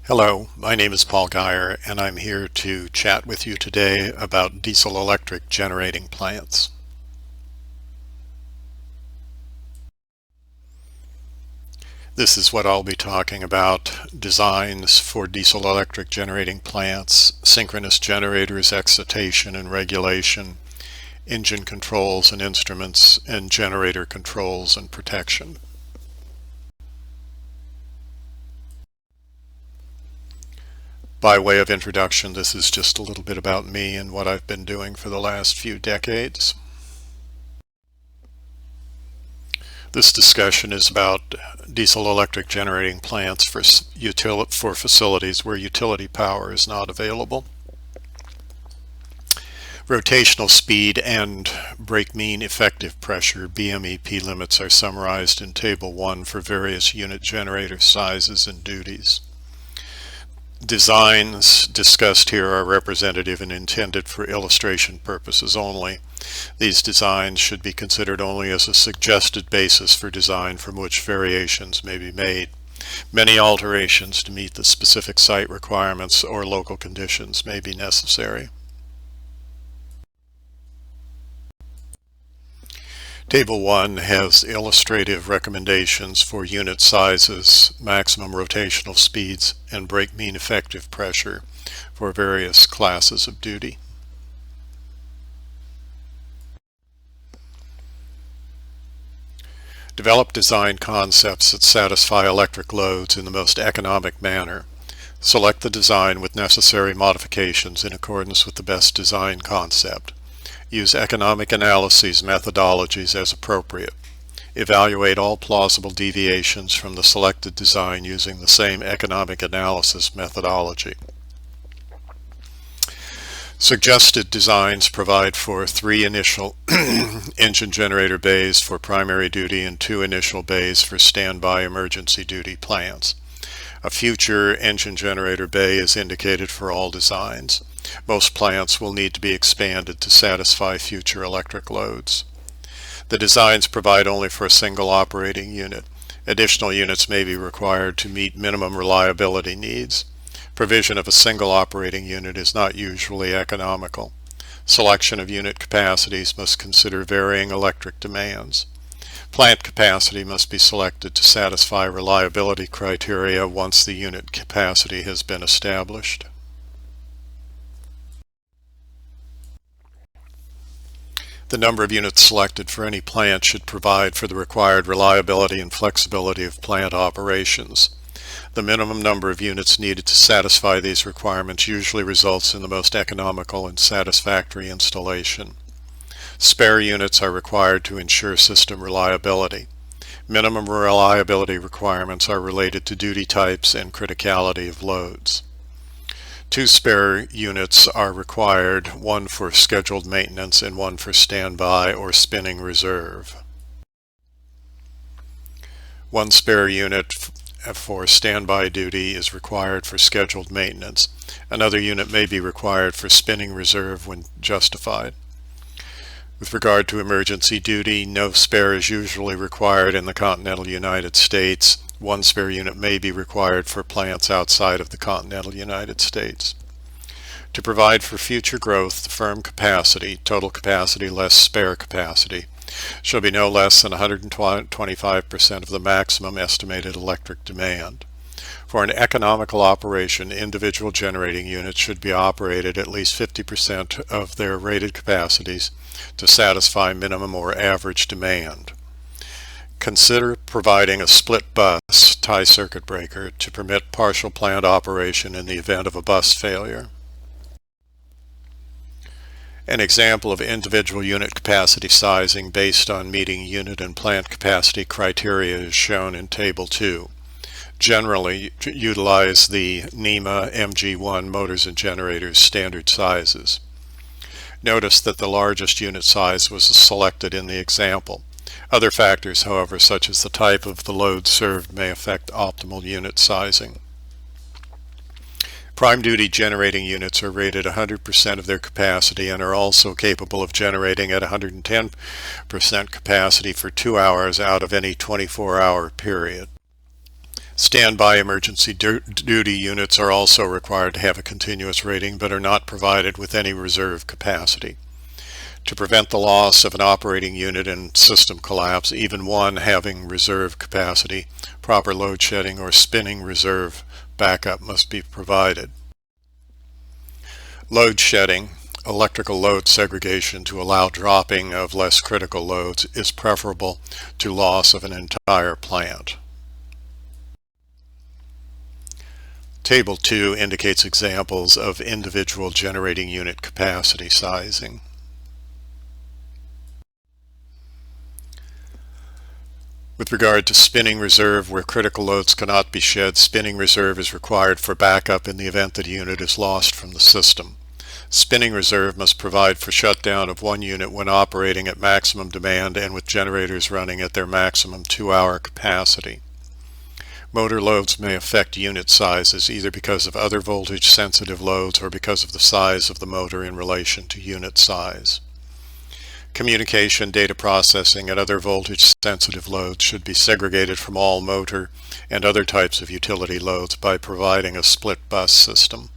Hello, my name is Paul Geyer, and I'm here to chat with you today about diesel-electric generating plants. This is what I'll be talking about: designs for diesel-electric generating plants, synchronous generators, excitation and regulation, engine controls and instruments, and generator controls and protection. By way of introduction, this is just a little bit about me and what I've been doing for the last few decades. This discussion is about diesel-electric generating plants for facilities where utility power is not available. Rotational speed and brake mean effective pressure (BMEP) limits are summarized in Table 1 for various unit generator sizes and duties. Designs discussed here are representative and intended for illustration purposes only. These designs should be considered only as a suggested basis for design from which variations may be made. Many alterations to meet the specific site requirements or local conditions may be necessary. Table 1 has illustrative recommendations for unit sizes, maximum rotational speeds, and brake mean effective pressure for various classes of duty. Develop design concepts that satisfy electric loads in the most economic manner. Select the design with necessary modifications in accordance with the best design concept. Use economic analyses methodologies as appropriate. Evaluate all plausible deviations from the selected design using the same economic analysis methodology. Suggested designs provide for 3 initial engine generator bays for primary duty and 2 initial bays for standby emergency duty plants. A future engine generator bay is indicated for all designs. Most plants will need to be expanded to satisfy future electric loads. The designs provide only for a single operating unit. Additional units may be required to meet minimum reliability needs. Provision of a single operating unit is not usually economical. Selection of unit capacities must consider varying electric demands. Plant capacity must be selected to satisfy reliability criteria once the unit capacity has been established. The number of units selected for any plant should provide for the required reliability and flexibility of plant operations. The minimum number of units needed to satisfy these requirements usually results in the most economical and satisfactory installation. Spare units are required to ensure system reliability. Minimum reliability requirements are related to duty types and criticality of loads. 2 spare units are required, 1 for scheduled maintenance and 1 for standby or spinning reserve. 1 spare unit for standby duty is required for scheduled maintenance. Another unit may be required for spinning reserve when justified. With regard to emergency duty, no spare is usually required in the continental United States. 1 spare unit may be required for plants outside of the continental United States. To provide for future growth, the firm capacity, total capacity less spare capacity, shall be no less than 125% of the maximum estimated electric demand. For an economical operation, individual generating units should be operated at least 50% of their rated capacities to satisfy minimum or average demand. Consider providing a split bus tie circuit breaker to permit partial plant operation in the event of a bus failure. An example of individual unit capacity sizing based on meeting unit and plant capacity criteria is shown in Table 2. Generally, utilize the NEMA MG1 motors and generators standard sizes. Notice that the largest unit size was selected in the example. Other factors, however, such as the type of the load served, may affect optimal unit sizing. Prime duty generating units are rated 100% of their capacity and are also capable of generating at 110% capacity for 2 hours out of any 24-hour period. Standby emergency duty units are also required to have a continuous rating but are not provided with any reserve capacity. To prevent the loss of an operating unit in system collapse, even one having reserve capacity, proper load shedding or spinning reserve backup must be provided. Load shedding, electrical load segregation to allow dropping of less critical loads, is preferable to loss of an entire plant. Table 2 indicates examples of individual generating unit capacity sizing. With regard to spinning reserve, where critical loads cannot be shed, spinning reserve is required for backup in the event that a unit is lost from the system. Spinning reserve must provide for shutdown of one unit when operating at maximum demand and with generators running at their maximum 2-hour capacity. Motor loads may affect unit sizes either because of other voltage sensitive loads or because of the size of the motor in relation to unit size. Communication, data processing, and other voltage sensitive loads should be segregated from all motor and other types of utility loads by providing a split bus system.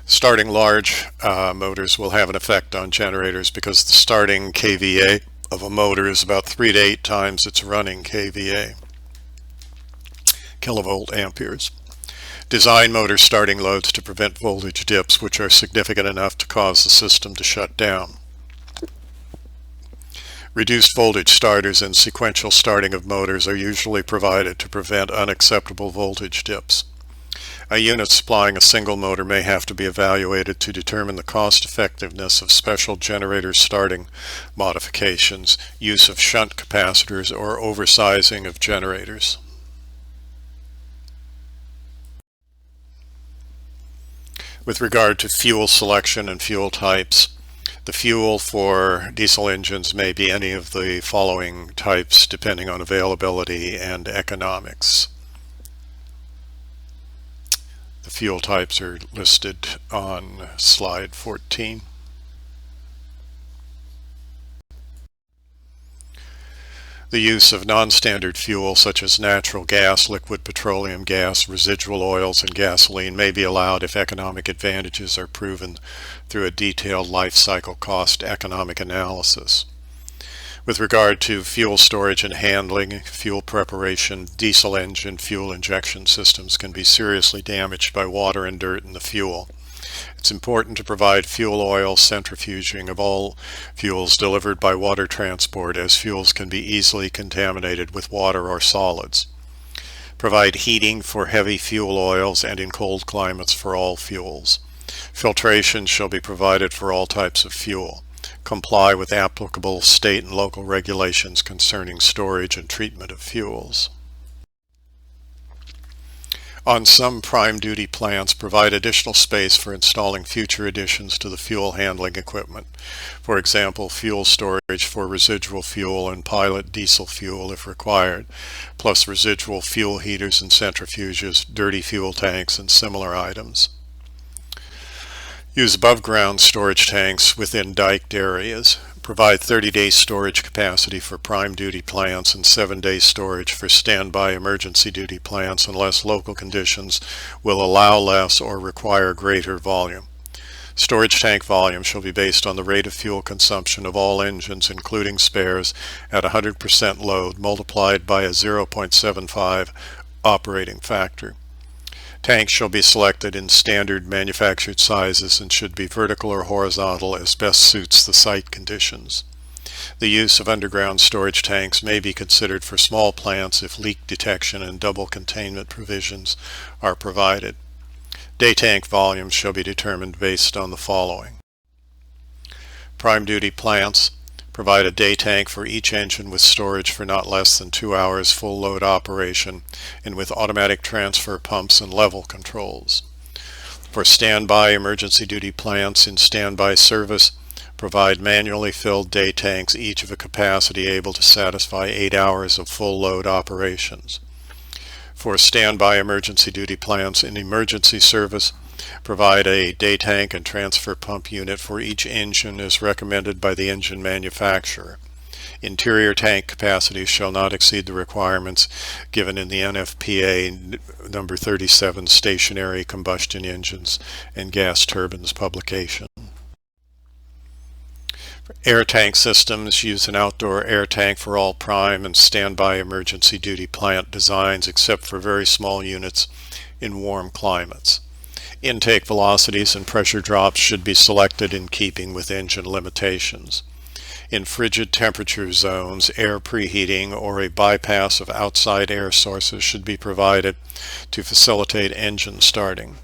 Starting large motors will have an effect on generators because the starting kVA of a motor is about 3 to 8 times its running kVA, kilovolt amperes. Design motor starting loads to prevent voltage dips which are significant enough to cause the system to shut down. Reduced voltage starters and sequential starting of motors are usually provided to prevent unacceptable voltage dips. A unit supplying a single motor may have to be evaluated to determine the cost effectiveness of special generator starting modifications, use of shunt capacitors, or oversizing of generators. With regard to fuel selection and fuel types, the fuel for diesel engines may be any of the following types depending on availability and economics. The fuel types are listed on slide 14. The use of non-standard fuel such as natural gas, liquid petroleum gas, residual oils, and gasoline may be allowed if economic advantages are proven through a detailed life cycle cost economic analysis. With regard to fuel storage and handling, fuel preparation, diesel engine fuel injection systems can be seriously damaged by water and dirt in the fuel. It's important to provide fuel oil centrifuging of all fuels delivered by water transport, as fuels can be easily contaminated with water or solids. Provide heating for heavy fuel oils and in cold climates for all fuels. Filtration shall be provided for all types of fuel. Comply with applicable state and local regulations concerning storage and treatment of fuels. On some prime duty plants, provide additional space for installing future additions to the fuel handling equipment. For example, fuel storage for residual fuel and pilot diesel fuel if required, plus residual fuel heaters and centrifuges, dirty fuel tanks, and similar items. Use above-ground storage tanks within diked areas. Provide 30-day storage capacity for prime duty plants and 7-day storage for standby emergency duty plants unless local conditions will allow less or require greater volume. Storage tank volume shall be based on the rate of fuel consumption of all engines, including spares, at 100% load multiplied by a 0.75 operating factor. Tanks shall be selected in standard manufactured sizes and should be vertical or horizontal as best suits the site conditions. The use of underground storage tanks may be considered for small plants if leak detection and double containment provisions are provided. Day tank volumes shall be determined based on the following. Prime duty plants provide a day tank for each engine with storage for not less than 2 hours full load operation and with automatic transfer pumps and level controls. For standby emergency duty plants in standby service, provide manually filled day tanks, each of a capacity able to satisfy 8 hours of full load operations. For standby emergency duty plants in emergency service, provide a day tank and transfer pump unit for each engine as recommended by the engine manufacturer. Interior tank capacity shall not exceed the requirements given in the NFPA number 37 stationary combustion engines and gas turbines publication. Air tank systems use an outdoor air tank for all prime and standby emergency duty plant designs except for very small units in warm climates. Intake velocities and pressure drops should be selected in keeping with engine limitations. In frigid temperature zones, air preheating or a bypass of outside air sources should be provided to facilitate engine starting.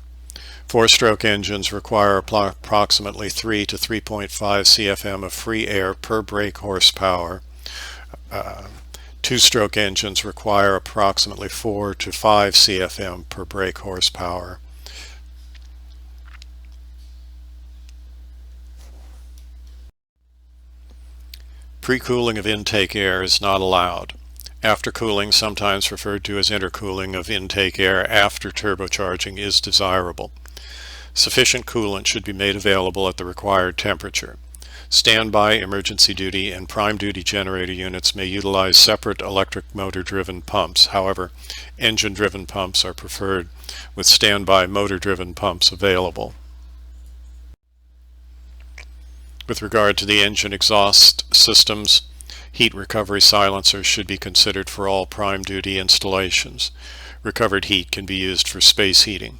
Four-stroke engines require approximately 3 to 3.5 CFM of free air per brake horsepower. Two-stroke engines require approximately 4 to 5 CFM per brake horsepower. Pre-cooling of intake air is not allowed. Aftercooling, sometimes referred to as intercooling of intake air after turbocharging, is desirable. Sufficient coolant should be made available at the required temperature. Standby, emergency duty, and prime duty generator units may utilize separate electric motor-driven pumps. However, engine-driven pumps are preferred with standby motor-driven pumps available. With regard to the engine exhaust systems, heat recovery silencers should be considered for all prime duty installations. Recovered heat can be used for space heating.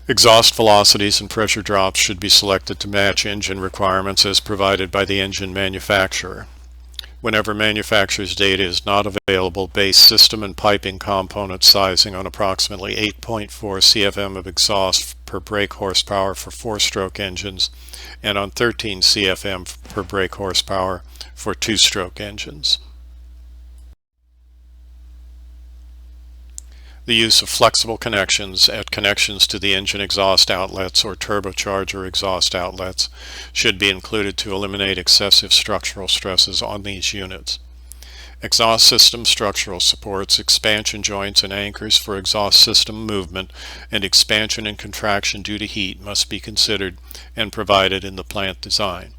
Exhaust velocities and pressure drops should be selected to match engine requirements as provided by the engine manufacturer. Whenever manufacturer's data is not available, base system and piping component sizing on approximately 8.4 CFM of exhaust per brake horsepower for four-stroke engines and on 13 CFM per brake horsepower for two-stroke engines. The use of flexible connections at connections to the engine exhaust outlets or turbocharger exhaust outlets should be included to eliminate excessive structural stresses on these units. Exhaust system structural supports, expansion joints and anchors for exhaust system movement, and expansion and contraction due to heat must be considered and provided in the plant design.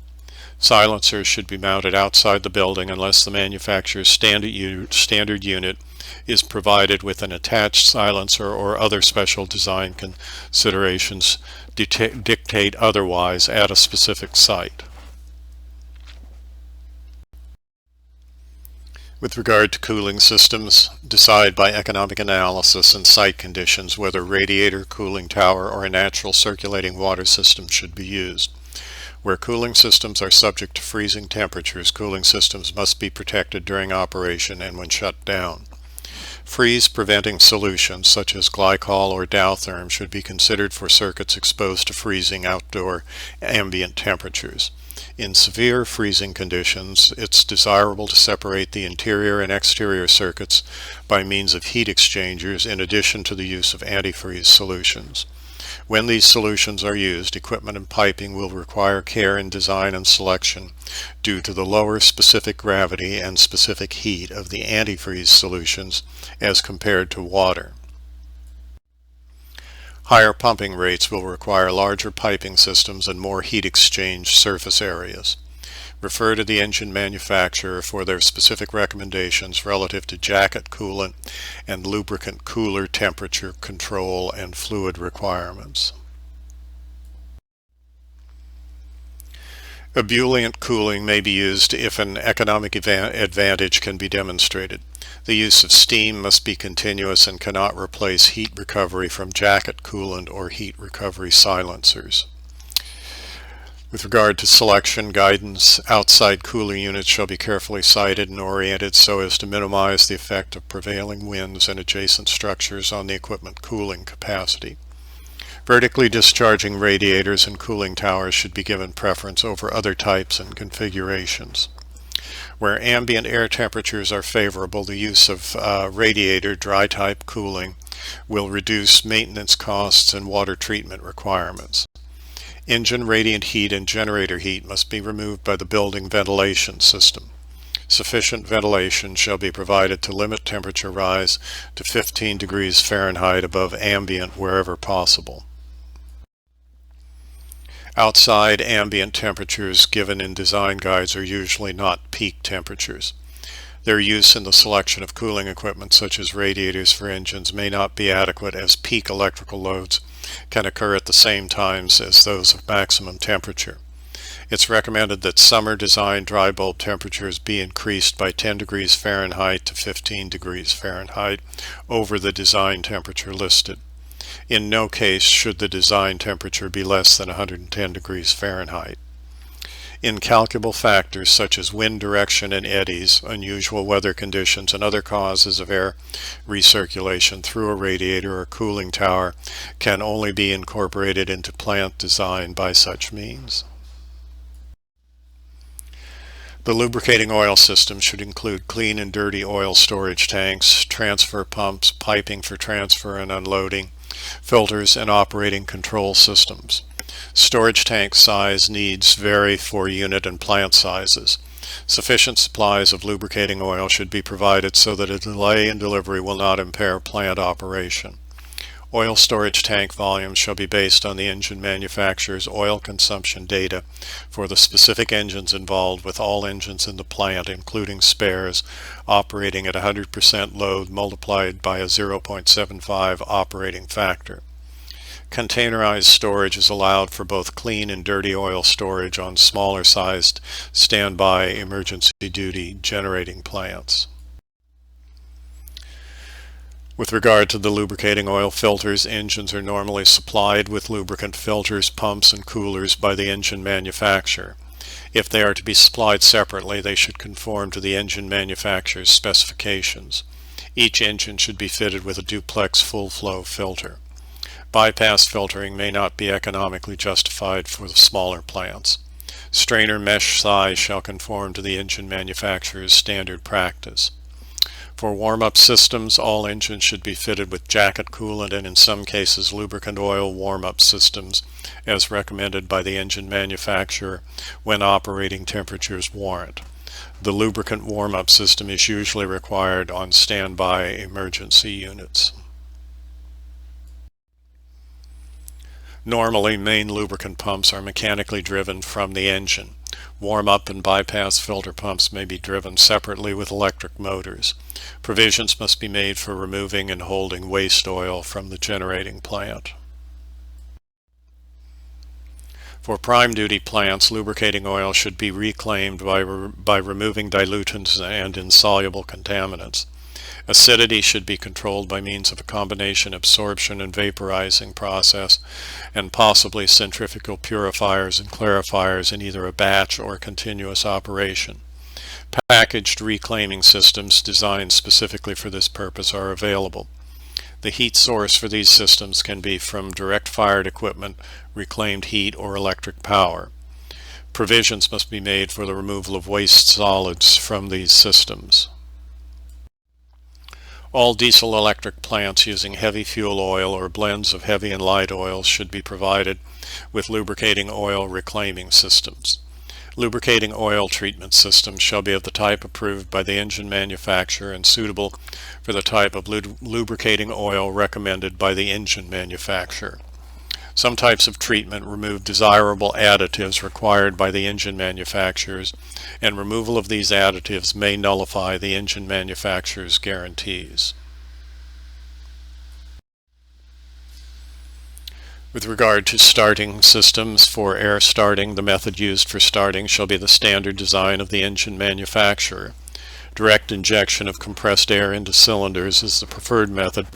Silencers should be mounted outside the building unless the manufacturer's standard unit is provided with an attached silencer or other special design considerations dictate otherwise at a specific site. With regard to cooling systems, decide by economic analysis and site conditions whether radiator, cooling tower, or a natural circulating water system should be used. Where cooling systems are subject to freezing temperatures, cooling systems must be protected during operation and when shut down. Freeze-preventing solutions such as glycol or Dowtherm should be considered for circuits exposed to freezing outdoor ambient temperatures. In severe freezing conditions, it's desirable to separate the interior and exterior circuits by means of heat exchangers in addition to the use of antifreeze solutions. When these solutions are used, equipment and piping will require care in design and selection due to the lower specific gravity and specific heat of the antifreeze solutions as compared to water. Higher pumping rates will require larger piping systems and more heat exchange surface areas. Refer to the engine manufacturer for their specific recommendations relative to jacket coolant and lubricant cooler temperature control and fluid requirements. Ebullient cooling may be used if an economic advantage can be demonstrated. The use of steam must be continuous and cannot replace heat recovery from jacket coolant or heat recovery silencers. With regard to selection guidance, outside cooling units shall be carefully sited and oriented so as to minimize the effect of prevailing winds and adjacent structures on the equipment cooling capacity. Vertically discharging radiators and cooling towers should be given preference over other types and configurations. Where ambient air temperatures are favorable, the use of radiator dry type cooling will reduce maintenance costs and water treatment requirements. Engine radiant heat and generator heat must be removed by the building ventilation system. Sufficient ventilation shall be provided to limit temperature rise to 15 degrees Fahrenheit above ambient wherever possible. Outside ambient temperatures given in design guides are usually not peak temperatures. Their use in the selection of cooling equipment such as radiators for engines may not be adequate, as peak electrical loads can occur at the same times as those of maximum temperature. It's recommended that summer design dry bulb temperatures be increased by 10 degrees Fahrenheit to 15 degrees Fahrenheit over the design temperature listed. In no case should the design temperature be less than 110 degrees Fahrenheit. Incalculable factors such as wind direction and eddies, unusual weather conditions, and other causes of air recirculation through a radiator or cooling tower can only be incorporated into plant design by such means. The lubricating oil system should include clean and dirty oil storage tanks, transfer pumps, piping for transfer and unloading, filters, and operating control systems. Storage tank size needs vary for unit and plant sizes. Sufficient supplies of lubricating oil should be provided so that a delay in delivery will not impair plant operation. Oil storage tank volumes shall be based on the engine manufacturer's oil consumption data for the specific engines involved, with all engines in the plant, including spares, operating at 100% load multiplied by a 0.75 operating factor. Containerized storage is allowed for both clean and dirty oil storage on smaller sized standby emergency duty generating plants. With regard to the lubricating oil filters, engines are normally supplied with lubricant filters, pumps, and coolers by the engine manufacturer. If they are to be supplied separately, they should conform to the engine manufacturer's specifications. Each engine should be fitted with a duplex full-flow filter. Bypass filtering may not be economically justified for the smaller plants. Strainer mesh size shall conform to the engine manufacturer's standard practice. For warm-up systems, all engines should be fitted with jacket coolant and in some cases lubricant oil warm-up systems as recommended by the engine manufacturer when operating temperatures warrant. The lubricant warm-up system is usually required on standby emergency units. Normally, main lubricant pumps are mechanically driven from the engine. Warm-up and bypass filter pumps may be driven separately with electric motors. Provisions must be made for removing and holding waste oil from the generating plant. For prime duty plants, lubricating oil should be reclaimed by removing dilutants and insoluble contaminants. Acidity should be controlled by means of a combination absorption and vaporizing process, and possibly centrifugal purifiers and clarifiers in either a batch or continuous operation. Packaged reclaiming systems designed specifically for this purpose are available. The heat source for these systems can be from direct-fired equipment, reclaimed heat, or electric power. Provisions must be made for the removal of waste solids from these systems. All diesel-electric plants using heavy fuel oil or blends of heavy and light oils should be provided with lubricating oil reclaiming systems. Lubricating oil treatment systems shall be of the type approved by the engine manufacturer and suitable for the type of lubricating oil recommended by the engine manufacturer. Some types of treatment remove desirable additives required by the engine manufacturers, and removal of these additives may nullify the engine manufacturer's guarantees. With regard to starting systems for air starting, the method used for starting shall be the standard design of the engine manufacturer. Direct injection of compressed air into cylinders is the preferred method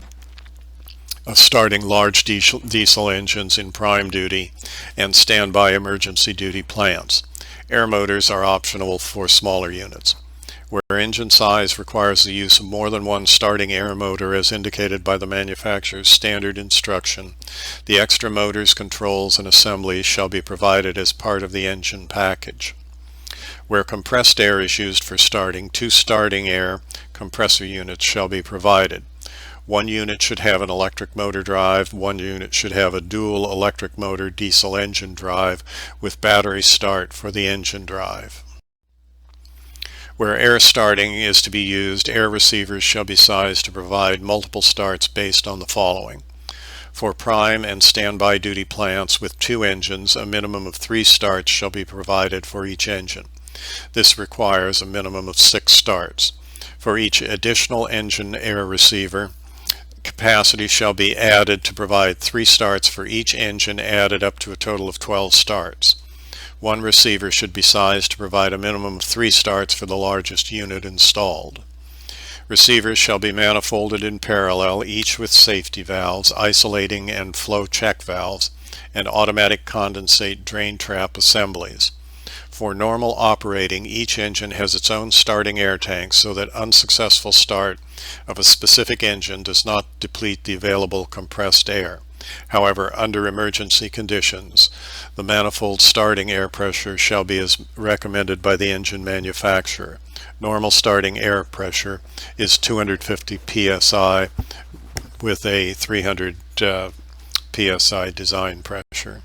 of starting large diesel engines in prime duty and standby emergency duty plants. Air motors are optional for smaller units. Where engine size requires the use of more than one starting air motor as indicated by the manufacturer's standard instruction, the extra motors, controls, and assemblies shall be provided as part of the engine package. Where compressed air is used for starting, 2 starting air compressor units shall be provided. One unit should have an electric motor drive, one unit should have a dual electric motor diesel engine drive with battery start for the engine drive. Where air starting is to be used, air receivers shall be sized to provide multiple starts based on the following: For prime and standby duty plants with 2 engines, a minimum of 3 starts shall be provided for each engine. This requires a minimum of 6 starts. For each additional engine air receiver, capacity shall be added to provide 3 starts for each engine, added up to a total of 12 starts. One receiver should be sized to provide a minimum of 3 starts for the largest unit installed. Receivers shall be manifolded in parallel, each with safety valves, isolating and flow check valves, and automatic condensate drain trap assemblies. For normal operating, each engine has its own starting air tank so that unsuccessful start of a specific engine does not deplete the available compressed air. However, under emergency conditions, the manifold starting air pressure shall be as recommended by the engine manufacturer. Normal starting air pressure is 250 psi with a 300 psi design pressure.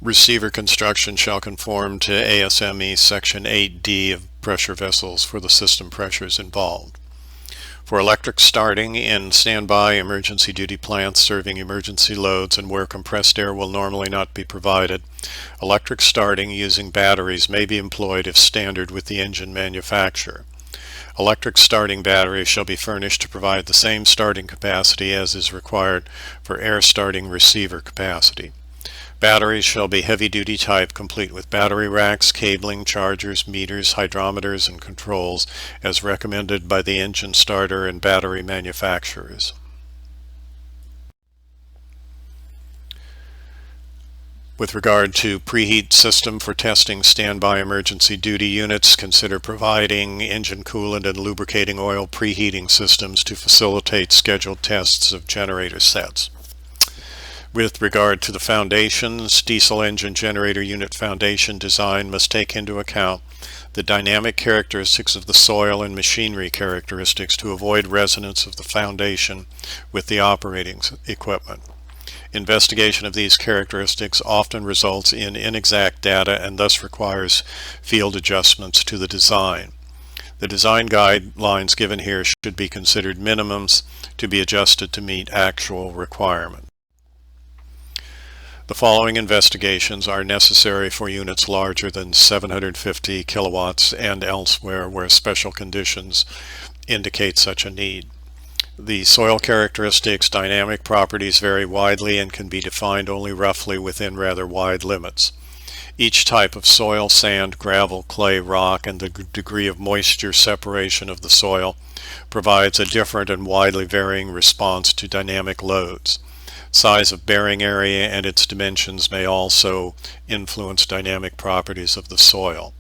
Receiver construction shall conform to ASME Section 8D of pressure vessels for the system pressures involved. For electric starting in standby emergency duty plants serving emergency loads and where compressed air will normally not be provided, electric starting using batteries may be employed if standard with the engine manufacturer. Electric starting batteries shall be furnished to provide the same starting capacity as is required for air starting receiver capacity. Batteries shall be heavy-duty type, complete with battery racks, cabling, chargers, meters, hydrometers, and controls as recommended by the engine starter and battery manufacturers. With regard to preheat system for testing standby emergency duty units, consider providing engine coolant and lubricating oil preheating systems to facilitate scheduled tests of generator sets. With regard to the foundations, diesel engine generator unit foundation design must take into account the dynamic characteristics of the soil and machinery characteristics to avoid resonance of the foundation with the operating equipment. Investigation of these characteristics often results in inexact data and thus requires field adjustments to the design. The design guidelines given here should be considered minimums to be adjusted to meet actual requirements. The following investigations are necessary for units larger than 750 kilowatts and elsewhere where special conditions indicate such a need. The soil characteristics, dynamic properties vary widely and can be defined only roughly within rather wide limits. Each type of soil, sand, gravel, clay, rock, and the degree of moisture separation of the soil provides a different and widely varying response to dynamic loads. Size of bearing area and its dimensions may also influence dynamic properties of the soil.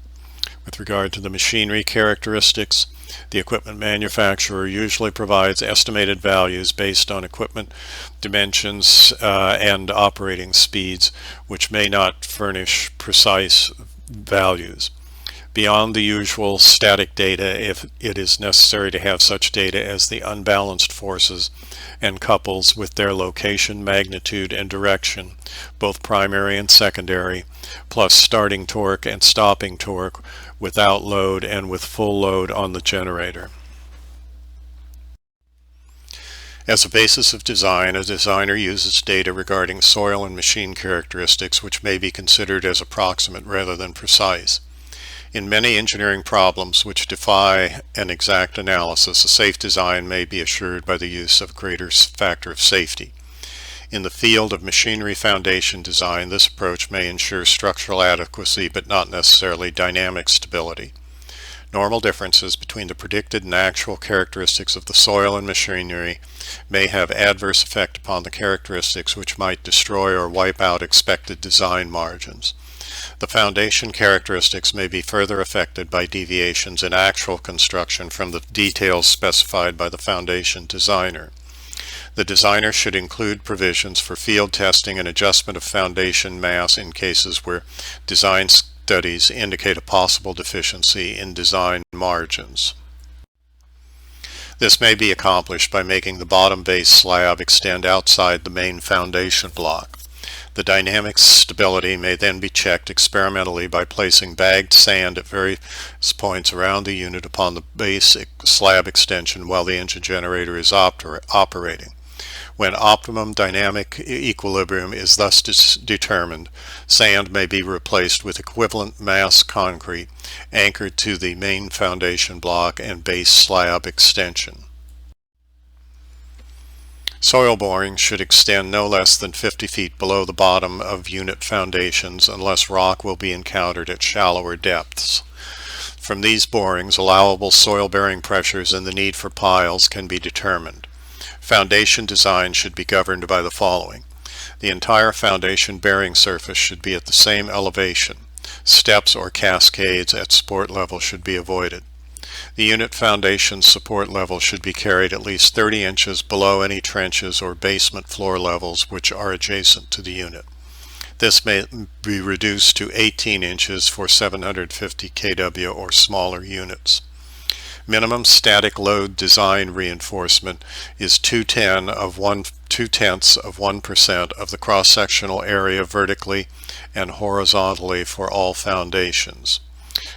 With regard to the machinery characteristics, the equipment manufacturer usually provides estimated values based on equipment dimensions and operating speeds, which may not furnish precise values. Beyond the usual static data, if it is necessary to have such data as the unbalanced forces and couples with their location, magnitude, and direction, both primary and secondary, plus starting torque and stopping torque without load and with full load on the generator. As a basis of design, a designer uses data regarding soil and machine characteristics which may be considered as approximate rather than precise. In many engineering problems which defy an exact analysis, a safe design may be assured by the use of a greater factor of safety. In the field of machinery foundation design, this approach may ensure structural adequacy but not necessarily dynamic stability. Normal differences between the predicted and actual characteristics of the soil and machinery may have adverse effect upon the characteristics which might destroy or wipe out expected design margins. The foundation characteristics may be further affected by deviations in actual construction from the details specified by the foundation designer. The designer should include provisions for field testing and adjustment of foundation mass in cases where design studies indicate a possible deficiency in design margins. This may be accomplished by making the bottom base slab extend outside the main foundation block. The dynamic stability may then be checked experimentally by placing bagged sand at various points around the unit upon the base slab extension while the engine generator is operating. When optimum dynamic equilibrium is thus determined, sand may be replaced with equivalent mass concrete anchored to the main foundation block and base slab extension. Soil boring should extend no less than 50 feet below the bottom of unit foundations unless rock will be encountered at shallower depths. From these borings, allowable soil bearing pressures and the need for piles can be determined. Foundation design should be governed by the following. The entire foundation bearing surface should be at the same elevation. Steps or cascades at support level should be avoided. The unit foundation support level should be carried at least 30 inches below any trenches or basement floor levels which are adjacent to the unit. This may be reduced to 18 inches for 750 kW or smaller units. Minimum static load design reinforcement is 2/10 of 1% of the cross-sectional area vertically and horizontally for all foundations.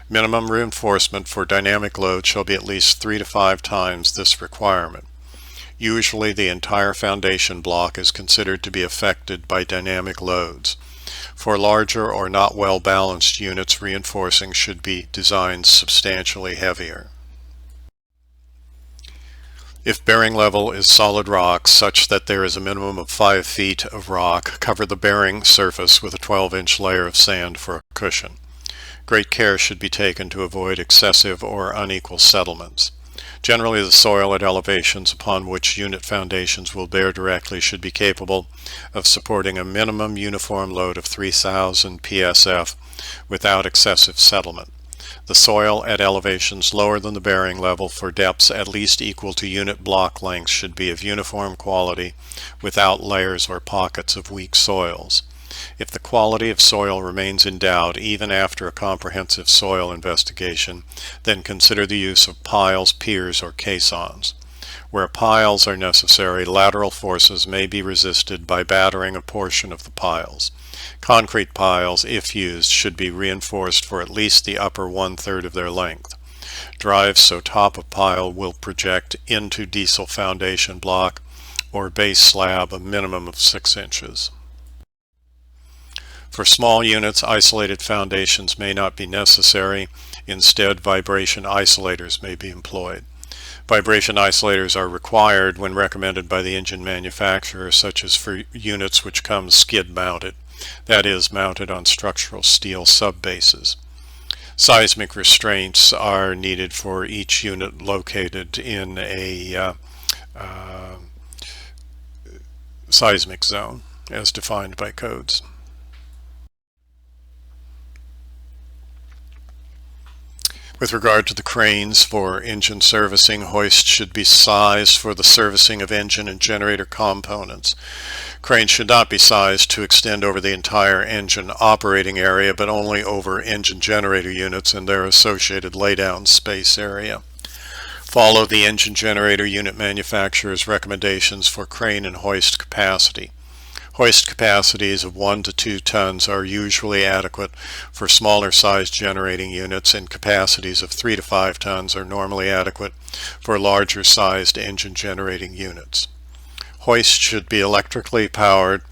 Minimum reinforcement for dynamic load shall be at least 3 to 5 times this requirement. Usually the entire foundation block is considered to be affected by dynamic loads. For larger or not well balanced units, reinforcing should be designed substantially heavier. If bearing level is solid rock such that there is a minimum of 5 feet of rock, cover the bearing surface with a 12-inch layer of sand for a cushion. Great care should be taken to avoid excessive or unequal settlements. Generally, the soil at elevations upon which unit foundations will bear directly should be capable of supporting a minimum uniform load of 3,000 psf without excessive settlement. The soil at elevations lower than the bearing level for depths at least equal to unit block lengths should be of uniform quality without layers or pockets of weak soils. If the quality of soil remains in doubt even after a comprehensive soil investigation, then consider the use of piles, piers, or caissons. Where piles are necessary, lateral forces may be resisted by battering a portion of the piles. Concrete piles, if used, should be reinforced for at least the upper 1/3 of their length. Drives so top of pile will project into diesel foundation block or base slab a minimum of 6 inches. For small units, isolated foundations may not be necessary. Instead, vibration isolators may be employed. Vibration isolators are required when recommended by the engine manufacturer, such as for units which come skid mounted, that is, mounted on structural steel subbases. Seismic restraints are needed for each unit located in a seismic zone as defined by codes. With regard to the cranes for engine servicing, hoists should be sized for the servicing of engine and generator components. Cranes should not be sized to extend over the entire engine operating area, but only over engine generator units and their associated laydown space area. Follow the engine generator unit manufacturer's recommendations for crane and hoist capacity. Hoist capacities of 1 to 2 tons are usually adequate for smaller sized generating units, and capacities of 3 to 5 tons are normally adequate for larger sized engine generating units. Hoists should be electrically powered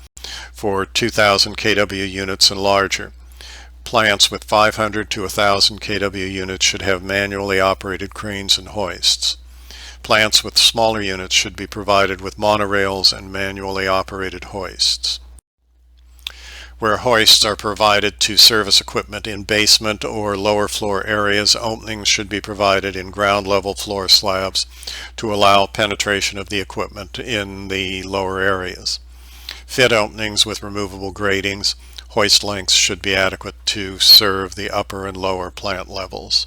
for 2,000 kW units and larger. Plants with 500 to 1,000 kW units should have manually operated cranes and hoists. Plants with smaller units should be provided with monorails and manually operated hoists. Where hoists are provided to service equipment in basement or lower floor areas, openings should be provided in ground level floor slabs to allow penetration of the equipment in the lower areas. Fit openings with removable gratings. Hoist lengths should be adequate to serve the upper and lower plant levels.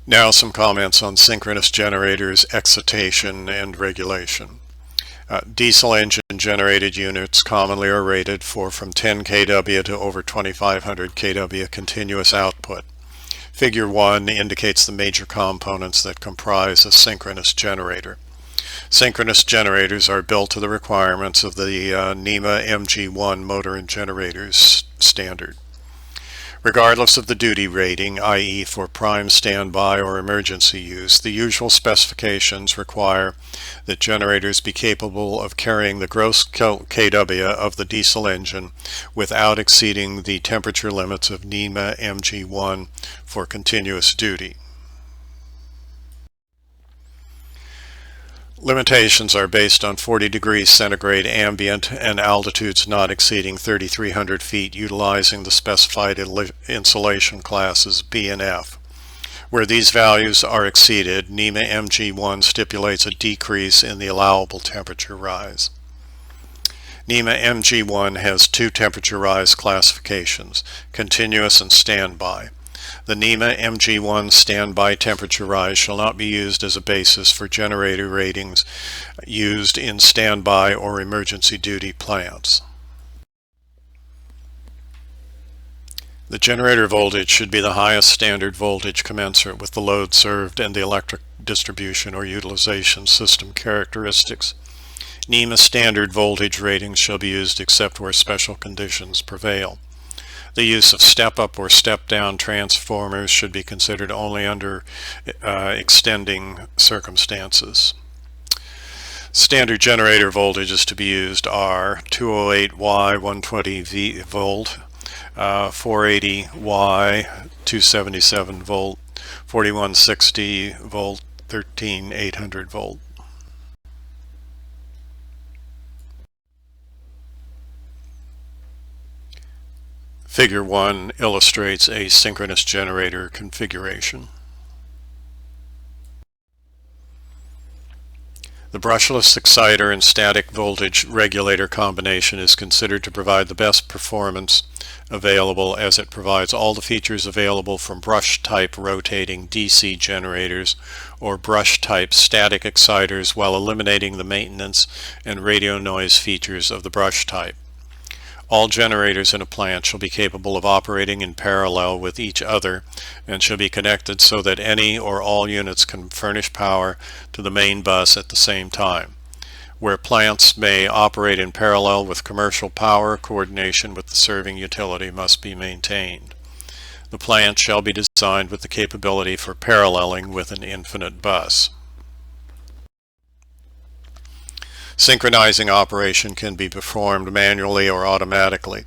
Now some comments on synchronous generators, excitation, and regulation. Diesel engine generated units commonly are rated for from 10 kW to over 2,500 kW continuous output. Figure 1 indicates the major components that comprise a synchronous generator. Synchronous generators are built to the requirements of the NEMA MG1 motor and generators standard. Regardless of the duty rating, i.e. for prime, standby, or emergency use, the usual specifications require that generators be capable of carrying the gross kW of the diesel engine without exceeding the temperature limits of NEMA MG1 for continuous duty. Limitations are based on 40 degrees centigrade ambient and altitudes not exceeding 3,300 feet, utilizing the specified insulation classes B and F. Where these values are exceeded, NEMA MG1 stipulates a decrease in the allowable temperature rise. NEMA MG1 has two temperature rise classifications, continuous and standby. The NEMA MG1 standby temperature rise shall not be used as a basis for generator ratings used in standby or emergency duty plants. The generator voltage should be the highest standard voltage commensurate with the load served and the electric distribution or utilization system characteristics. NEMA standard voltage ratings shall be used except where special conditions prevail. The use of step-up or step-down transformers should be considered only under extending circumstances. Standard generator voltages to be used are 208Y 120 volt, 480Y 277 volt, 4160 volt, 13800 volt. Figure 1 illustrates a synchronous generator configuration. The brushless exciter and static voltage regulator combination is considered to provide the best performance available, as it provides all the features available from brush-type rotating DC generators or brush-type static exciters while eliminating the maintenance and radio noise features of the brush type. All generators in a plant shall be capable of operating in parallel with each other and shall be connected so that any or all units can furnish power to the main bus at the same time. Where plants may operate in parallel with commercial power, coordination with the serving utility must be maintained. The plant shall be designed with the capability for paralleling with an infinite bus. Synchronizing operation can be performed manually or automatically.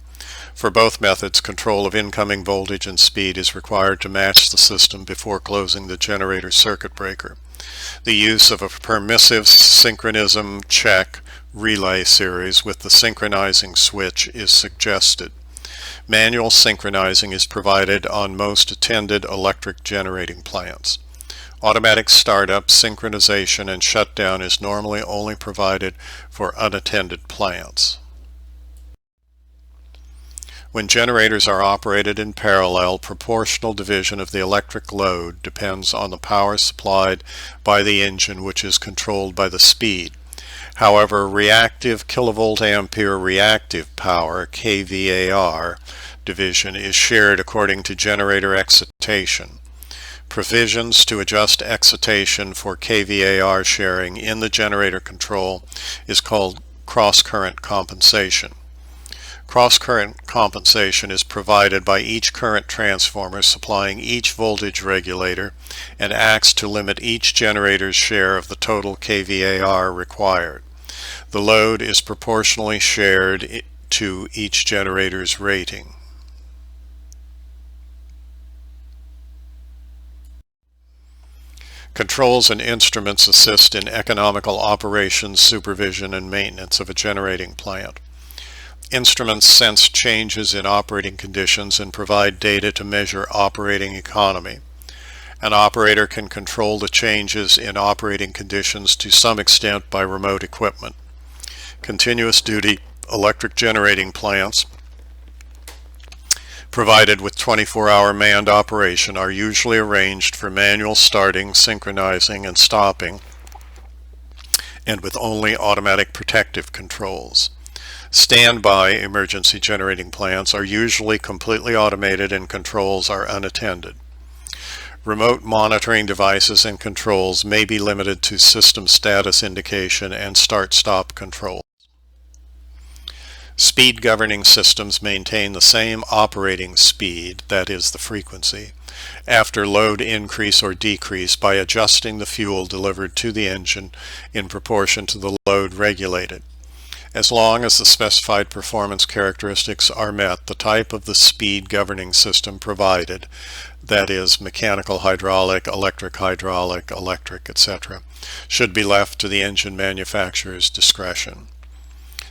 For both methods, control of incoming voltage and speed is required to match the system before closing the generator circuit breaker. The use of a permissive synchronism check relay series with the synchronizing switch is suggested. Manual synchronizing is provided on most attended electric generating plants. Automatic startup, synchronization, and shutdown is normally only provided for unattended plants. When generators are operated in parallel, proportional division of the electric load depends on the power supplied by the engine, which is controlled by the speed. However, reactive kilovolt ampere reactive power, kVAR, division is shared according to generator excitation. Provisions to adjust excitation for kVAR sharing in the generator control is called cross-current compensation. Cross-current compensation is provided by each current transformer supplying each voltage regulator and acts to limit each generator's share of the total kVAR required. The load is proportionally shared to each generator's rating. Controls and instruments assist in economical operations, supervision, and maintenance of a generating plant. Instruments sense changes in operating conditions and provide data to measure operating economy. An operator can control the changes in operating conditions to some extent by remote equipment. Continuous duty electric generating plants provided with 24-hour manned operation are usually arranged for manual starting, synchronizing, and stopping, and with only automatic protective controls. Standby emergency generating plants are usually completely automated and controls are unattended. Remote monitoring devices and controls may be limited to system status indication and start-stop control. Speed governing systems maintain the same operating speed, that is the frequency, after load increase or decrease by adjusting the fuel delivered to the engine in proportion to the load regulated. As long as the specified performance characteristics are met, the type of the speed governing system provided, that is mechanical hydraulic, electric, etc., should be left to the engine manufacturer's discretion.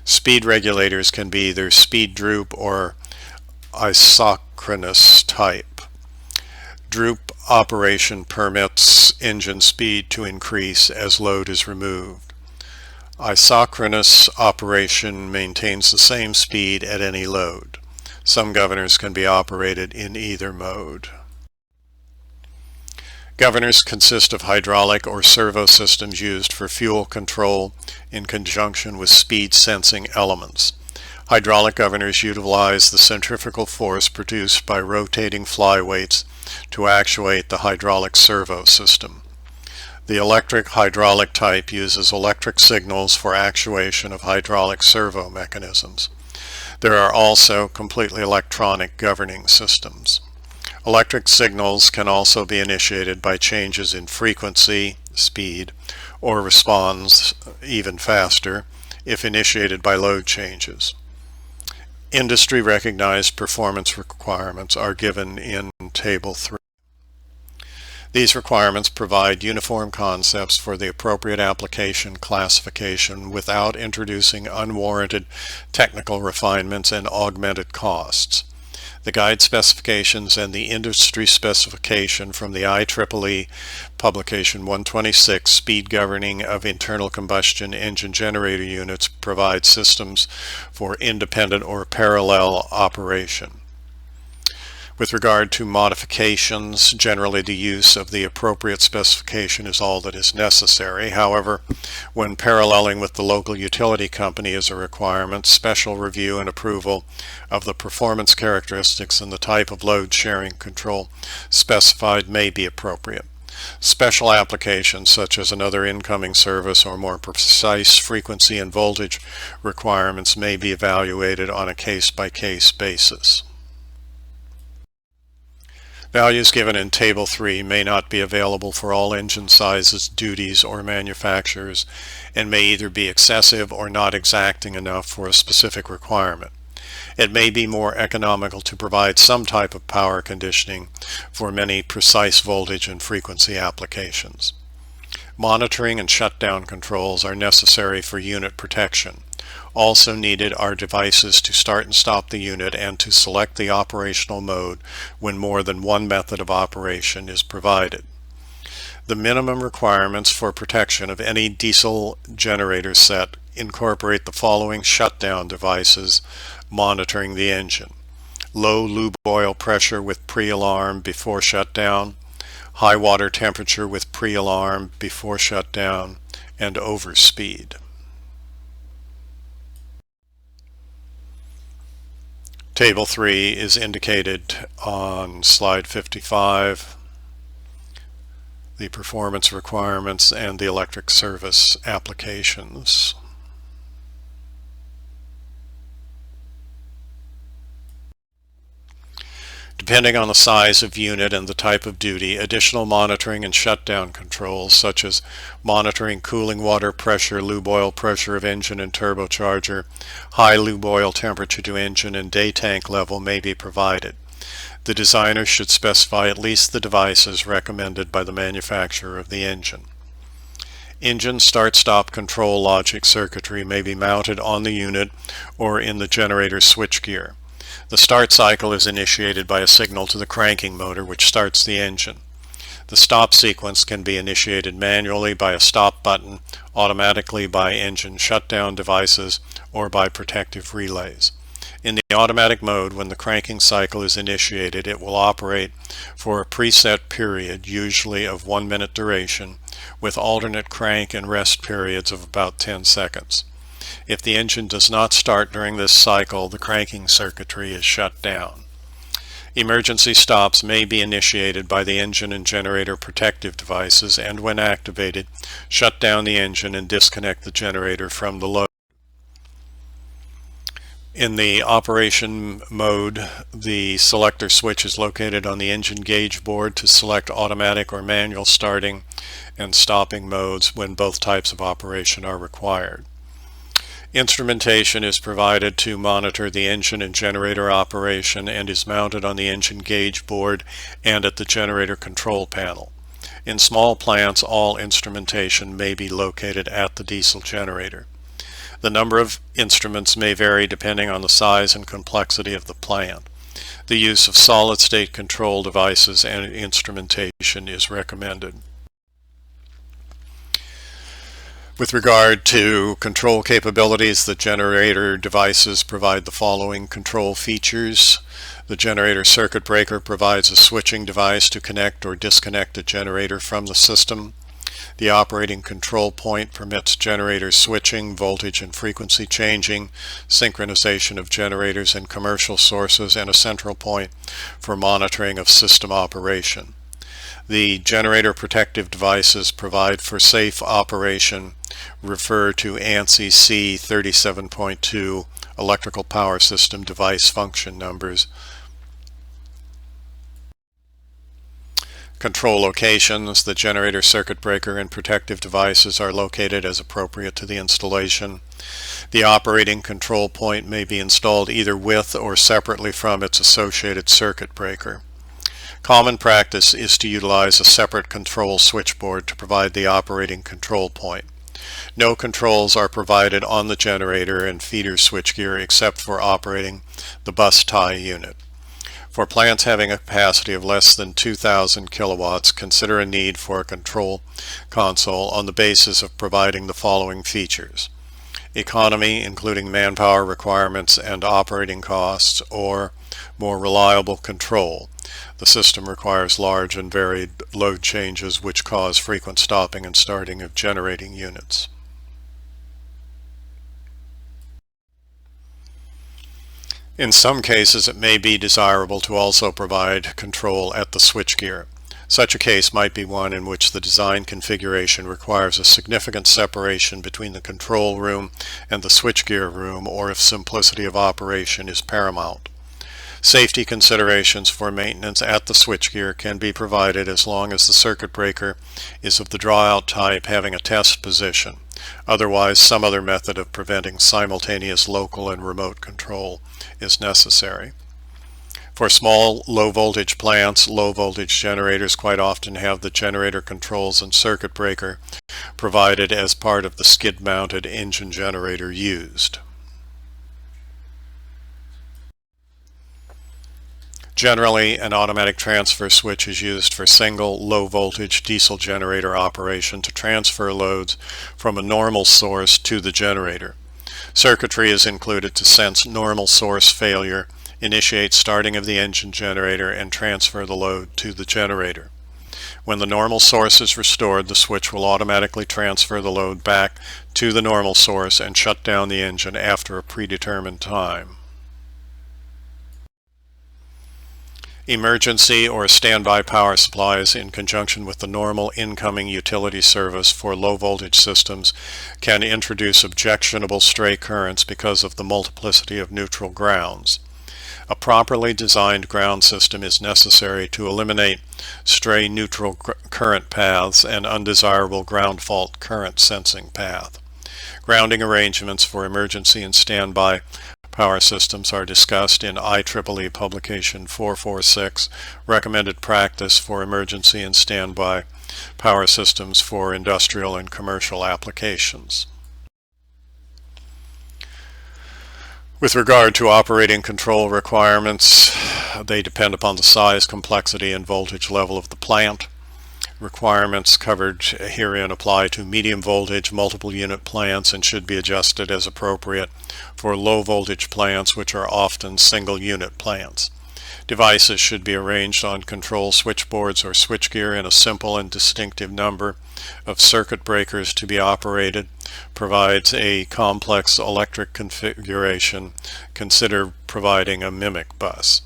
Speed regulators can be either speed droop or isochronous type. Droop operation permits engine speed to increase as load is removed. Isochronous operation maintains the same speed at any load. Some governors can be operated in either mode. Governors consist of hydraulic or servo systems used for fuel control in conjunction with speed sensing elements. Hydraulic governors utilize the centrifugal force produced by rotating flyweights to actuate the hydraulic servo system. The electric hydraulic type uses electric signals for actuation of hydraulic servo mechanisms. There are also completely electronic governing systems. Electric signals can also be initiated by changes in frequency, speed, or responds even faster if initiated by load changes. Industry-recognized performance requirements are given in Table 3. These requirements provide uniform concepts for the appropriate application classification without introducing unwarranted technical refinements and augmented costs. The guide specifications and the industry specification from the IEEE Publication 126, Speed Governing of Internal Combustion Engine Generator Units, provide systems for independent or parallel operation. With regard to modifications, generally the use of the appropriate specification is all that is necessary. However, when paralleling with the local utility company is a requirement, special review and approval of the performance characteristics and the type of load sharing control specified may be appropriate. Special applications such as another incoming service or more precise frequency and voltage requirements may be evaluated on a case-by-case basis. Values given in Table 3 may not be available for all engine sizes, duties, or manufacturers, and may either be excessive or not exacting enough for a specific requirement. It may be more economical to provide some type of power conditioning for many precise voltage and frequency applications. Monitoring and shutdown controls are necessary for unit protection. Also needed are devices to start and stop the unit and to select the operational mode when more than one method of operation is provided. The minimum requirements for protection of any diesel generator set incorporate the following shutdown devices monitoring the engine: low lube oil pressure with pre-alarm before shutdown, high water temperature with pre-alarm before shutdown, and overspeed. Table 3 is indicated on slide 55, the performance requirements and the electric service applications. Depending on the size of unit and the type of duty, additional monitoring and shutdown controls such as monitoring cooling water pressure, lube oil pressure of engine and turbocharger, high lube oil temperature to engine, and day tank level may be provided. The designer should specify at least the devices recommended by the manufacturer of the engine. Engine start-stop control logic circuitry may be mounted on the unit or in the generator switchgear. The start cycle is initiated by a signal to the cranking motor, which starts the engine. The stop sequence can be initiated manually by a stop button, automatically by engine shutdown devices, or by protective relays. In the automatic mode, when the cranking cycle is initiated, it will operate for a preset period, usually of 1 minute duration, with alternate crank and rest periods of about 10 seconds. If the engine does not start during this cycle, the cranking circuitry is shut down. Emergency stops may be initiated by the engine and generator protective devices, and when activated, shut down the engine and disconnect the generator from the load. In the operation mode, the selector switch is located on the engine gauge board to select automatic or manual starting and stopping modes when both types of operation are required. Instrumentation is provided to monitor the engine and generator operation and is mounted on the engine gauge board and at the generator control panel. In small plants, all instrumentation may be located at the diesel generator. The number of instruments may vary depending on the size and complexity of the plant. The use of solid-state control devices and instrumentation is recommended. With regard to control capabilities, the generator devices provide the following control features. The generator circuit breaker provides a switching device to connect or disconnect a generator from the system. The operating control point permits generator switching, voltage and frequency changing, synchronization of generators and commercial sources, and a central point for monitoring of system operation. The generator protective devices provide for safe operation. Refer to ANSI C37.2 Electrical Power System Device Function Numbers. Control locations. The generator circuit breaker and protective devices are located as appropriate to the installation. The operating control point may be installed either with or separately from its associated circuit breaker. Common practice is to utilize a separate control switchboard to provide the operating control point. No controls are provided on the generator and feeder switchgear except for operating the bus tie unit. For plants having a capacity of less than 2,000 kilowatts, consider a need for a control console on the basis of providing the following features: economy, including manpower requirements and operating costs, or more reliable control. The system requires large and varied load changes which cause frequent stopping and starting of generating units. In some cases, it may be desirable to also provide control at the switchgear. Such a case might be one in which the design configuration requires a significant separation between the control room and the switchgear room, or if simplicity of operation is paramount. Safety considerations for maintenance at the switchgear can be provided as long as the circuit breaker is of the draw-out type having a test position. Otherwise, some other method of preventing simultaneous local and remote control is necessary. For small low-voltage plants, low-voltage generators quite often have the generator controls and circuit breaker provided as part of the skid-mounted engine generator used. Generally, an automatic transfer switch is used for single low-voltage diesel generator operation to transfer loads from a normal source to the generator. Circuitry is included to sense normal source failure, initiate starting of the engine generator, and transfer the load to the generator. When the normal source is restored, the switch will automatically transfer the load back to the normal source and shut down the engine after a predetermined time. Emergency or standby power supplies in conjunction with the normal incoming utility service for low-voltage systems can introduce objectionable stray currents because of the multiplicity of neutral grounds. A properly designed ground system is necessary to eliminate stray neutral current paths and undesirable ground fault current sensing path. Grounding arrangements for emergency and standby power systems are discussed in IEEE Publication 446, Recommended Practice for Emergency and Standby Power Systems for Industrial and Commercial Applications. With regard to operating control requirements, they depend upon the size, complexity, and voltage level of the plant. Requirements covered herein apply to medium voltage multiple unit plants and should be adjusted as appropriate for low voltage plants, which are often single unit plants. Devices should be arranged on control switchboards or switchgear in a simple and distinctive number of circuit breakers to be operated. Provides a complex electric configuration. Consider providing a mimic bus.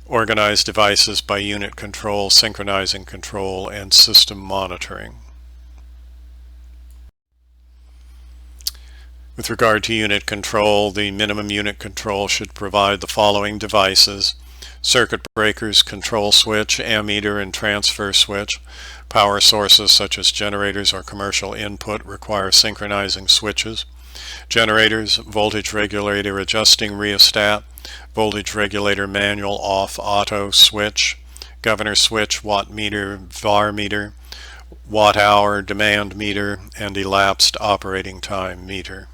Organize devices by unit control, synchronizing control, and system monitoring. With regard to unit control, the minimum unit control should provide the following devices: circuit breakers, control switch, ammeter and transfer switch. Power sources such as generators or commercial input require synchronizing switches. Generators, voltage regulator adjusting rheostat, voltage regulator manual off auto switch, governor switch, watt meter, VAR meter, watt hour demand meter, and elapsed operating time meter.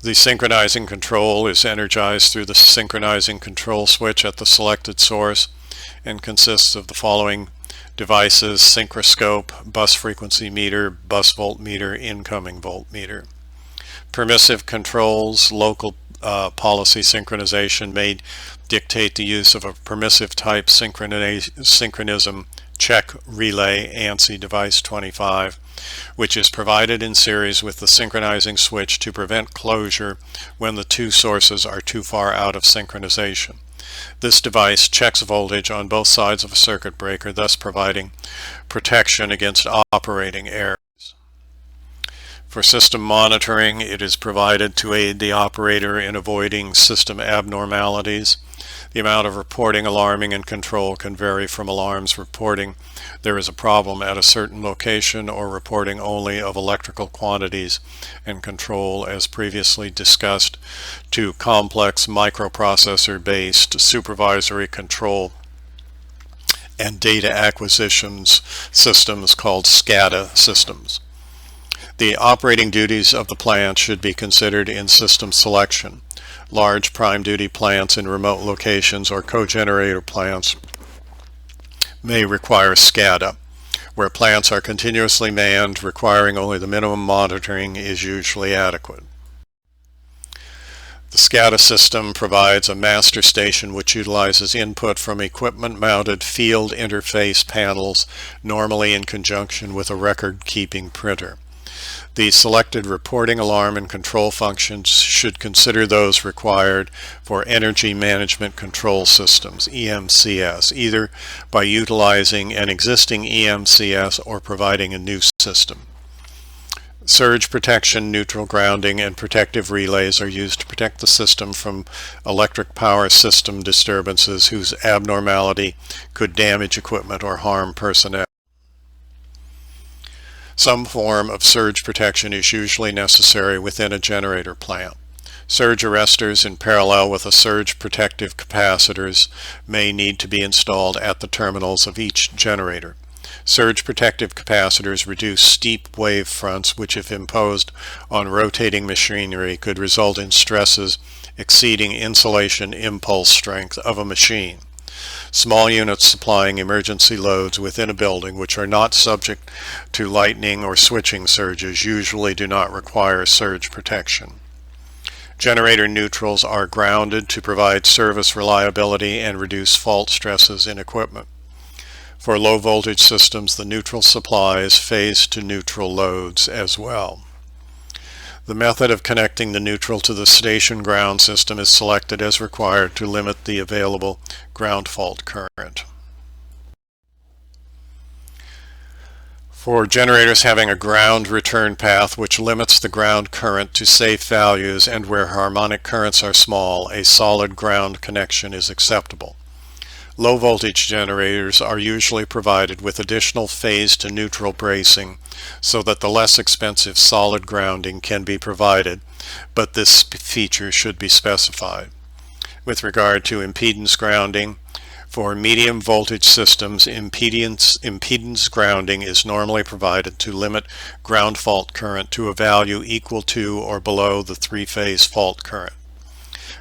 The synchronizing control is energized through the synchronizing control switch at the selected source and consists of the following devices: synchroscope, bus frequency meter, bus voltmeter, incoming voltmeter. Permissive controls, local policy synchronization may dictate the use of a permissive type synchronism check relay ANSI device 25, which is provided in series with the synchronizing switch to prevent closure when the two sources are too far out of synchronization. This device checks voltage on both sides of a circuit breaker, thus providing protection against operating errors. For system monitoring, it is provided to aid the operator in avoiding system abnormalities. The amount of reporting, alarming, and control can vary from alarms reporting there is a problem at a certain location or reporting only of electrical quantities and control, as previously discussed, to complex microprocessor-based supervisory control and data acquisitions systems called SCADA systems. The operating duties of the plant should be considered in system selection. Large prime duty plants in remote locations or cogenerator plants may require SCADA. Where plants are continuously manned, requiring only the minimum monitoring is usually adequate. The SCADA system provides a master station which utilizes input from equipment-mounted field interface panels, normally in conjunction with a record-keeping printer. The selected reporting, alarm, and control functions should consider those required for energy management control systems, EMCS, either by utilizing an existing EMCS or providing a new system. Surge protection, neutral grounding, and protective relays are used to protect the system from electric power system disturbances whose abnormality could damage equipment or harm personnel. Some form of surge protection is usually necessary within a generator plant. Surge arresters in parallel with the surge protective capacitors may need to be installed at the terminals of each generator. Surge protective capacitors reduce steep wave fronts which, if imposed on rotating machinery, could result in stresses exceeding insulation impulse strength of a machine. Small units supplying emergency loads within a building which are not subject to lightning or switching surges usually do not require surge protection. Generator neutrals are grounded to provide service reliability and reduce fault stresses in equipment. For low voltage systems, the neutral supplies phase to neutral loads as well. The method of connecting the neutral to the station ground system is selected as required to limit the available ground fault current. For generators having a ground return path which limits the ground current to safe values and where harmonic currents are small, a solid ground connection is acceptable. Low voltage generators are usually provided with additional phase to neutral bracing so that the less expensive solid grounding can be provided, but this feature should be specified. With regard to impedance grounding, for medium voltage systems, impedance grounding is normally provided to limit ground fault current to a value equal to or below the three-phase fault current.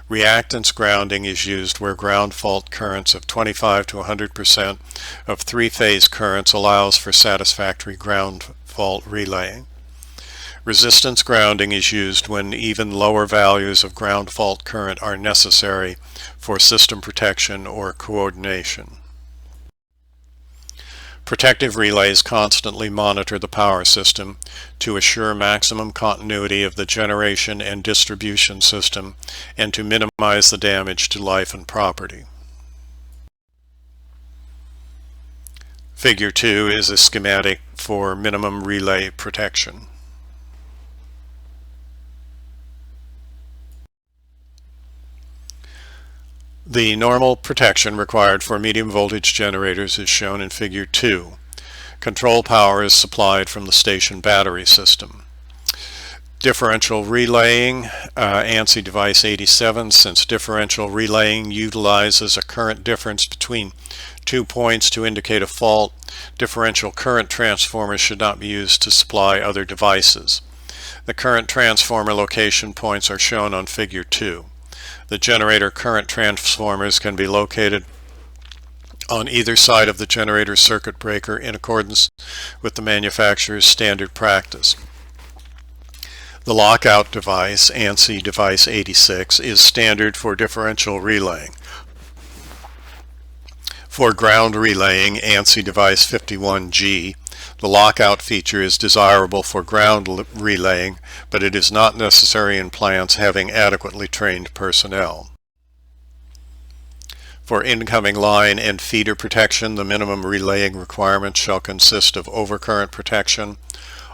Reactance grounding is used where ground fault currents of 25 to 100% of three-phase currents allows for satisfactory ground fault relaying. Resistance grounding is used when even lower values of ground fault current are necessary for system protection or coordination. Protective relays constantly monitor the power system to assure maximum continuity of the generation and distribution system and to minimize the damage to life and property. Figure 2 is a schematic for minimum relay protection. The normal protection required for medium voltage generators is shown in Figure 2. Control power is supplied from the station battery system. Differential relaying, ANSI device 87, since differential relaying utilizes a current difference between 2 points to indicate a fault, differential current transformers should not be used to supply other devices. The current transformer location points are shown on Figure 2. The generator current transformers can be located on either side of the generator circuit breaker in accordance with the manufacturer's standard practice. The lockout device, ANSI device 86, is standard for differential relaying. For ground relaying, ANSI device 51G, the lockout feature is desirable for ground relaying, but it is not necessary in plants having adequately trained personnel. For incoming line and feeder protection, the minimum relaying requirement shall consist of overcurrent protection.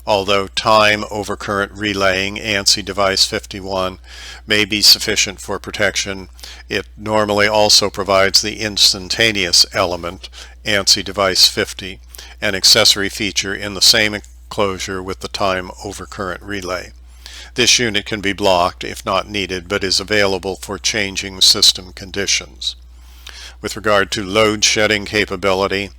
Although time overcurrent relaying, ANSI device 51, may be sufficient for protection, it normally also provides the instantaneous element, ANSI device 50, an accessory feature in the same enclosure with the time overcurrent relay. This unit can be blocked if not needed, but is available for changing system conditions. With regard to load shedding capability,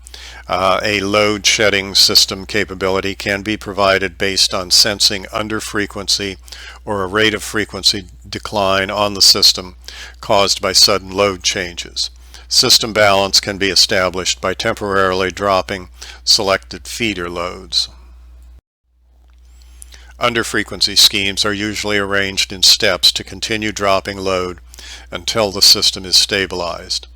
a load shedding system capability can be provided based on sensing under frequency or a rate of frequency decline on the system caused by sudden load changes. System balance can be established by temporarily dropping selected feeder loads. Under frequency schemes are usually arranged in steps to continue dropping load until the system is stabilized.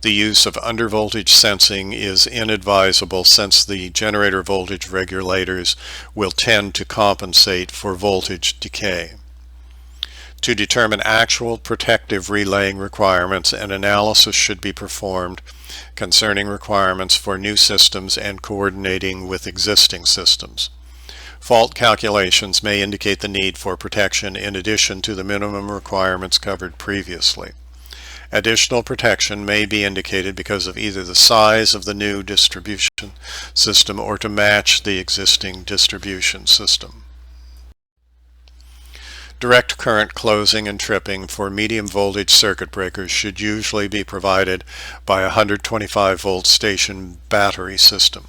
The use of undervoltage sensing is inadvisable since the generator voltage regulators will tend to compensate for voltage decay. To determine actual protective relaying requirements, an analysis should be performed concerning requirements for new systems and coordinating with existing systems. Fault calculations may indicate the need for protection in addition to the minimum requirements covered previously. Additional protection may be indicated because of either the size of the new distribution system or to match the existing distribution system. Direct current closing and tripping for medium voltage circuit breakers should usually be provided by a 125 volt station battery system.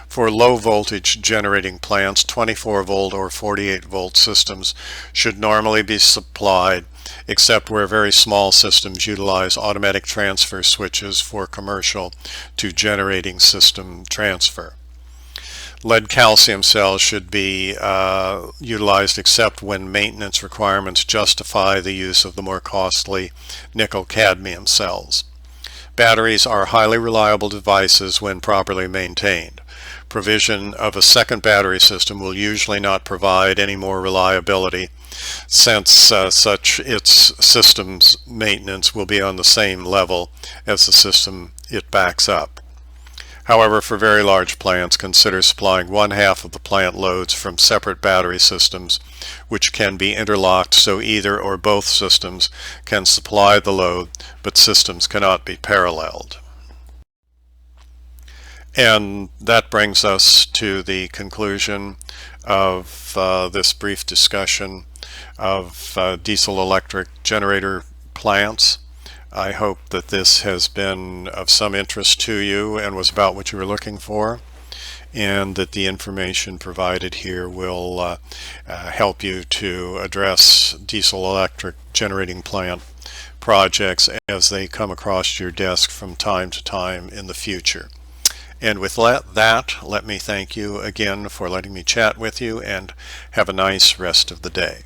For low voltage generating plants, 24 volt or 48 volt systems should normally be supplied, except where very small systems utilize automatic transfer switches for commercial to generating system transfer. Lead calcium cells should be utilized except when maintenance requirements justify the use of the more costly nickel cadmium cells. Batteries are highly reliable devices when properly maintained. Provision of a second battery system will usually not provide any more reliability since its system's maintenance will be on the same level as the system it backs up. However, for very large plants, consider supplying one half of the plant loads from separate battery systems, which can be interlocked so either or both systems can supply the load, but systems cannot be paralleled. And that brings us to the conclusion of this brief discussion of diesel-electric generator plants. I hope that this has been of some interest to you and was about what you were looking for, and that the information provided here will help you to address diesel-electric generating plant projects as they come across your desk from time to time in the future. And with that, let me thank you again for letting me chat with you, and have a nice rest of the day.